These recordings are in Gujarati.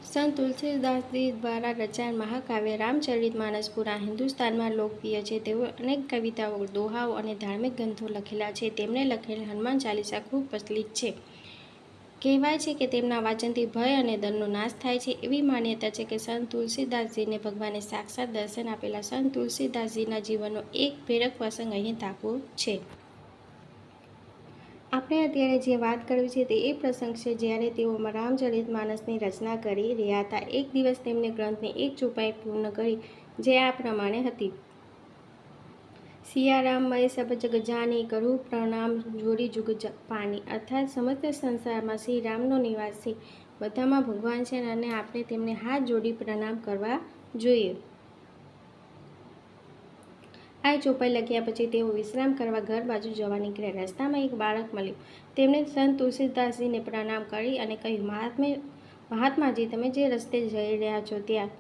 સંત તુલસીદાસજી દ્વારા રચાયેલ મહાકાવ્ય રામચરિતમાનસ પૂરા હિન્દુસ્તાનમાં લોકપ્રિય છે. તેઓ અનેક કવિતાઓ, દોહાઓ અને ધાર્મિક ગ્રંથો લખેલા છે. તેમણે લખેલ હનુમાન ચાલીસા ખૂબ પ્રચલિત છે. કહેવાય છે કે તેમના વાંચનથી ભય અને ડરનો નાશ થાય છે. એવી માન્યતા છે કે સંત તુલસીદાસજીને ભગવાને સાક્ષાત દર્શન આપેલા. સંત તુલસીદાસજીના જીવનનો એક પ્રેરક પ્રસંગ અહીં ટાંકવો છે. આપણે અત્યારે જે વાત કરવી છે તે એ પ્રસંગ છે જ્યારે તેઓ રામચરિતમાનસની રચના કરી રહ્યા હતા. એક દિવસ તેમણે ગ્રંથની એક ચોપાઈ પૂર્ણ કરી, જે આ પ્રમાણે હતી: સિયારામમય સબ જગ જાની, કરું પ્રણામ જોડી જુગ પાની. અર્થાત સમસ્ત સંસારમાં શ્રી રામનો નિવાસ છે, બધામાં ભગવાન છે અને આપણે તેમને હાથ જોડી પ્રણામ કરવા જોઈએ. આ ચોપાઈ લખ્યા પછી તેઓ વિશ્રામ કરવા ઘર બાજુ જવા નીકળ્યા. રસ્તામાં એક બાળક મળ્યું. તેમણે સંત તુલસીદાસજીને પ્રણામ કરી અને કહ્યું, મહાત્માજી, તમે જે રસ્તે જઈ રહ્યા છો ત્યાં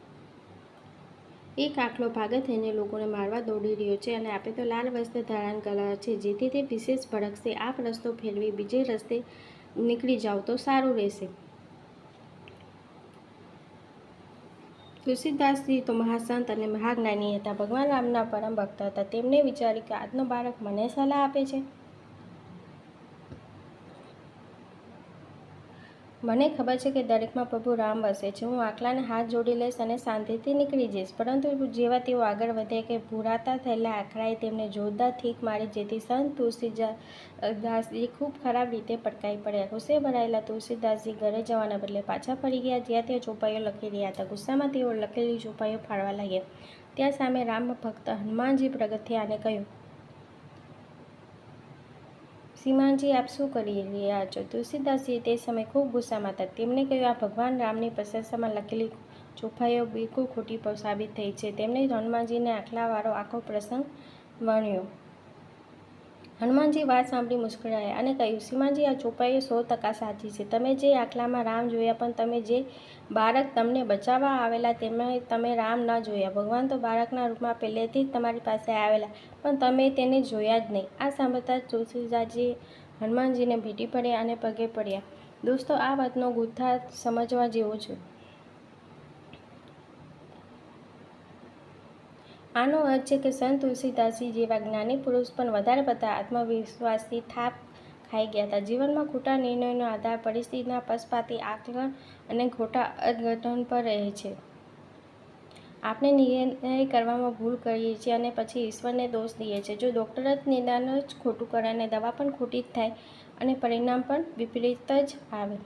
એક આખલો પાગલ થઈને લોકોને મારવા દોડી રહ્યો છે અને આપે તો લાલ વસ્ત્ર ધારણ કરેલા છે, જેથી તે વિશેષ ભડકશે. આપ રસ્તો ફેરવી બીજે રસ્તે નીકળી જાઓ તો સારું રહેશે. તુલસીદાસજી તો મહાસંત અને મહાજ્ઞાની હતા. ભગવાન રામના પરમ ભક્ત હતા. તેમણે વિચાર્યું કે આજનો બાળક મને સલાહ આપે છે. મને ખબર છે કે દરેકમાં પ્રભુ રામ વસે છે. હું આખલાને હાથ જોડી લઈશ અને શાંતિથી નીકળી જઈશ. પરંતુ જેવા તેઓ આગળ વધ્યા કે ભૂરાતા થયેલા આખલાએ તેમને જોરદાર ઠીક મારી, જેથી સંત તુલસીદાસજી ખૂબ ખરાબ રીતે પટકાઈ પડ્યા. ગુસ્સે ભરાયેલા તુલસીદાસજી ઘરે જવાના બદલે પાછા ફરી ગયા, જ્યાં તેઓ ચોપાઈઓ લખી રહ્યા હતા. ગુસ્સામાં તેઓ લખેલી ચોપાઈઓ ફાડવા લાગ્યા. ત્યાં સામે રામ ભક્ત હનુમાનજી પ્રગટ થયા અને કહ્યું, શ્રીમાનજી, આપ શું કરી રહ્યા છો? તુલસીદાસજી તે સમયે ખૂબ ગુસ્સામાં હતા. તેમણે કહ્યું, આ ભગવાન રામની પ્રશંસામાં લખેલી ચોપાઈઓ બિલકુલ ખોટી સાબિત થઈ છે. તેમણે હનુમાનજીને આખલાવાળો આખો પ્રસંગ વર્ણ્યો. હનુમાનજી વાત સાંભળી મુસ્કરાયા અને કહ્યું, શ્રીમાનજી, આ ચોપાઈઓ 100% સાચી છે. તમે જે આખલામાં રામ જોયા, પણ તમે જે બાળક તમને બચાવવા આવેલા તેમાં તમે રામ ન જોયા. ભગવાન તો બાળકના રૂપમાં પહેલેથી જ તમારી પાસે આવેલા, પણ તમે તેને જોયા જ નહીં. આ સાંભળતા જ તુલસીદાસજી હનુમાનજીને ભેટી પડ્યા અને પગે પડ્યા. દોસ્તો, આ વાતનો ગૂંથાર્થ સમજવા જેવો છે. આનો અર્થ છે કે સંત તુલસીદાસજી જેવા જ્ઞાની પુરુષ પણ વધારે પડતા આત્મવિશ્વાસથી થાપ ખાઈ ગયા હતા. જીવનમાં ખોટા નિર્ણયોનો આધાર પરિસ્થિતિના પક્ષપાતી આકલન અને ખોટા અર્થઘટન પર રહે છે. આપણે નિર્ણય કરવામાં ભૂલ કરીએ છીએ અને પછી ઈશ્વરને દોષ દઈએ છીએ. જો ડૉક્ટર જ નિદાન જ ખોટું કરે અને દવા પણ ખોટી જ થાય અને પરિણામ પણ વિપરીત જ આવે.